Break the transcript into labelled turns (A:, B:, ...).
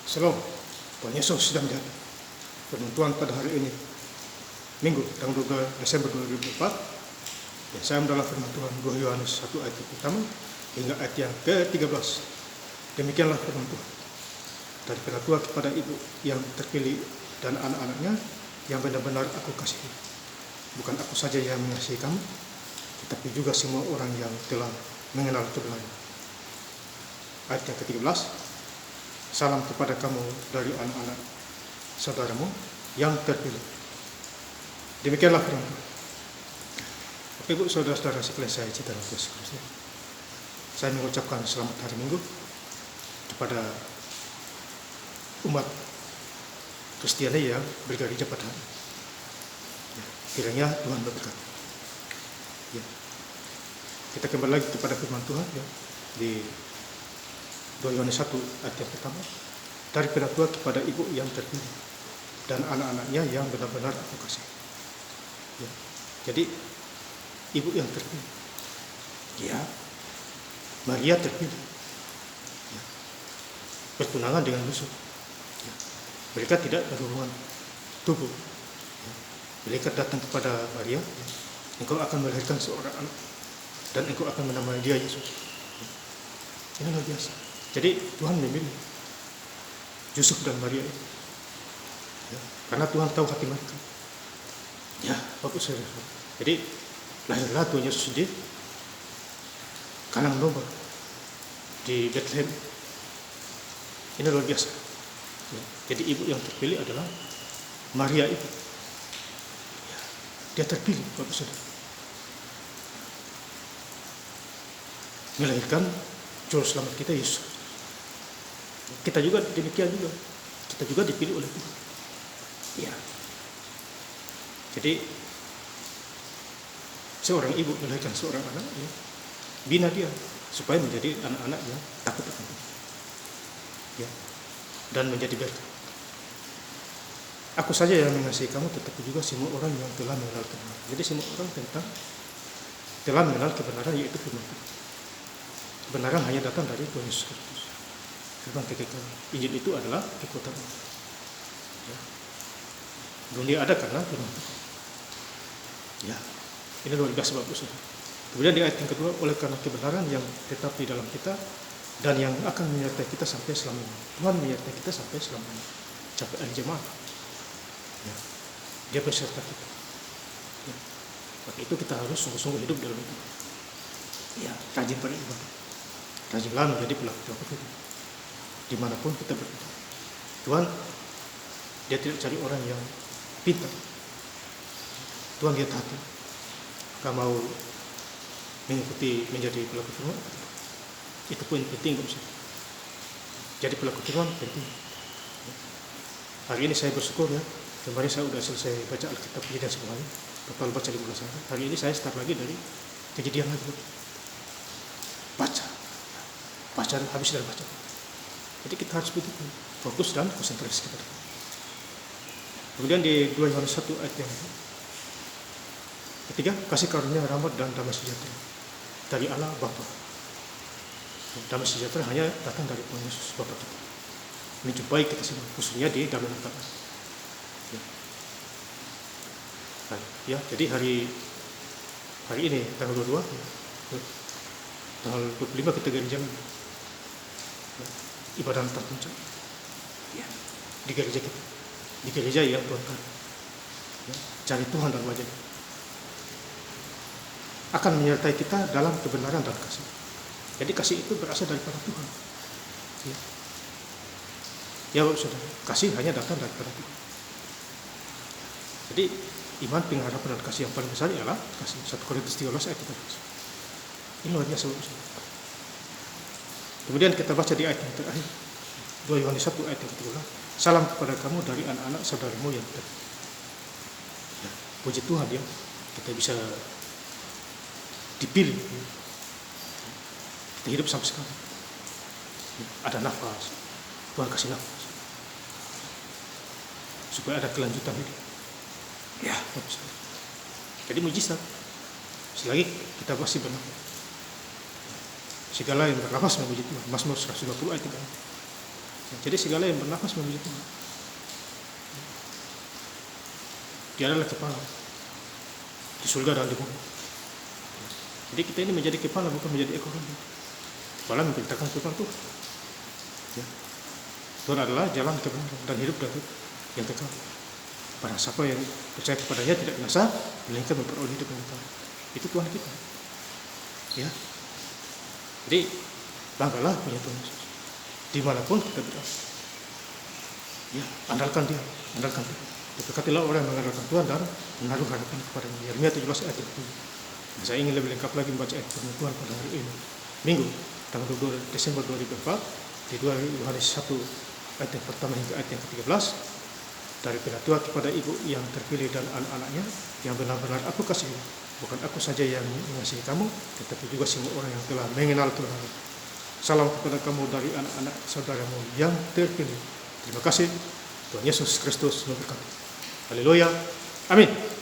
A: Shalom, Tuhan Yesus sedang datang. Firman Tuhan pada hari ini, Minggu, tanggal 2 Desember 2024. Dan saya mendalam firman Tuhan 2 Yohanes 1 ayat pertama hingga ayat yang ke-13. Demikianlah firman Tuhan. Dari Tuhan kepada ibu yang terpilih dan anak-anaknya yang benar-benar aku kasihi. Bukan aku saja yang mengasihi kamu, tetapi juga semua orang yang telah mengenal kebenaran. Ayat yang ke-13. Salam kepada kamu dari anak-anak saudaramu yang terpilih. Demikianlah firman Tuhan. Bapak Ibu saudara-saudara sekalian saya cinta dalam Yesus Kristus. Saya mengucapkan selamat hari Minggu kepada umat Kristiani yang bergereja pada hari. Kiranya Tuhan berkat. Ya. Kita kembali lagi kepada firman Tuhan ya, di 2 Yohanes 1 ayat yang pertama. Dari Tuhan kepada ibu yang terpilih dan anak-anaknya yang benar-benar aku kasih. Ya. Jadi ibu yang terpilih, ya, Maria terpilih, ya, bertunangan dengan Yusuf. Ya. Mereka tidak berhubungan tubuh. Ya. Mereka datang kepada Maria, ya, engkau akan melahirkan seorang anak dan engkau akan menamai dia Yesus. Ya. Ini luar biasa. Jadi Tuhan memilih Yusuf dan Maria itu, ya, karena Tuhan tahu hati mereka. Ya, Bapak Saudara. Jadi lahirlah Tuhan Yesus di kandang domba di Bethlehem. Ini luar biasa. Ya, jadi ibu yang terpilih adalah Maria itu. Ya, dia terpilih, Bapak Saudara, melahirkan juru selamat kita Yesus. Kita juga demikian juga. Kita juga dipilih oleh Tuhan. Ya. Jadi seorang ibu melahirkan seorang anak, ya, bina dia supaya menjadi anak-anak yang takut akan Tuhan. Ya. Dan menjadi berkat. Aku saja yang mengasihi kamu, tetapi juga semua orang yang telah mengenal kebenaran. Jadi semua orang telah mengenal kebenaran, yaitu firman Tuhan. Kebenaran hanya datang dari Tuhan Yesus Kristus. Firman kekekalan. Injil itu adalah kekuatan. Ya. Dunia ada karena firman Tuhan. Ya, ini luar biasa Bapak Saudara. Kemudian di ayat yang kedua, oleh karena kebenaran yang tetap di dalam kita dan yang akan menyertai kita sampai selamanya. Tuhan menyertai kita sampai selamanya. Sampai akhir zaman. Ya. Dia berserta kita. Ya. Maka itu kita harus sungguh-sungguh hidup dalam itu. Ya, rajin beribadah. Rajinlah menjadi pelaku Tuhan. Dimanapun kita berada. Tuhan, dia tidak cari orang yang pintar. Tuhan lihat hati. Kamu mau mengikuti menjadi pelaku Tuhan, itu pun penting. Jadi pelaku Tuhan penting. Hari ini saya bersyukur ya. Kemarin saya sudah selesai baca Alkitab dan semuanya. Total baca 15 hari. Hari ini saya start lagi dari Kejadian lagi. Baca habis dari baca. Jadi kita harus begitu fokus dan konsentrasi kepada Tuhan. Kemudian di 2 Yohanes 1 ayat yang ketiga, kasih karunia, rahmat dan damai sejahtera dari Allah Bapa. Damai sejahtera hanya datang dari Tuhan Yesus Bapa kita. Menjumpai kita semua, khususnya di dalam Al-Quran. Ya. Nah, ya, jadi hari ini tanggal 22, ya, tanggal 25 kita gereja. Ibadah Natal puncak, ya, di gereja kita, di gereja yang Tuhan kan, ya, cari Tuhan dalam wajah akan menyertai kita dalam kebenaran dan kasih. Jadi kasih itu berasal daripada Tuhan. Ya, ya Bapak Saudara, kasih hanya datang daripada Tuhan. Jadi iman, pengharapan dan kasih yang paling besar ialah kasih. 1 Korintus 13 ayat 13. Ini luar biasa Bapak Saudara. Kemudian kita baca di ayat yang terakhir, 2 Yohanes 1 ayat yang ke-13. Salam kepada kamu dari anak-anak saudaramu yang terpilih. Ya, puji Tuhan ya, kita bisa dipilih. Ya. Kita hidup sampai sekarang. Ya, ada nafas, Tuhan kasih nafas. Supaya ada kelanjutan hidup. Ya, jadi mujizat. Selagi kita masih bernafas. Segala yang bernafas memuji Tuhan. Mazmur 120 ayat 3. Jadi segala yang bernafas memuji Tuhan. Dia adalah kepala di surga dan di bumi. Jadi kita ini menjadi kepala, bukan menjadi ekor lagi. Kepala memberitakan Tuhan Tuhan. Ya. Tuhan adalah jalan kebenaran dan hidup yang kekal. Para siapa yang percaya kepadanya tidak binasa, melainkan memperoleh hidup yang kekal. Itu Tuhan kita. Ya. Jadi banggalah punya Tuhan Yesus. Dimanapun kita berada. Ya, andalkan Dia, andalkan Tuhan. Dekatilah orang yang mengandalkan Tuhan dan menaruh harapan kepadanya. Yeremia 17 ayat 30. Nah, saya ingin lebih lengkap lagi membaca ayat firman Tuhan pada hari ini. Minggu, tanggal 22 Desember 2004, di 2 Yohanes 1 ayat yang pertama hingga ayat yang ke-13. Dari Tua kepada ibu yang terpilih dan anak-anaknya yang benar-benar aku kasihi. Bukan aku saja yang mengasihi kamu, tetapi juga semua orang yang telah mengenal Tuhan. Salam kepada kamu dari anak-anak saudaramu yang terpilih. Terima kasih. Tuhan Yesus Kristus memberkati. Haleluya. Amin.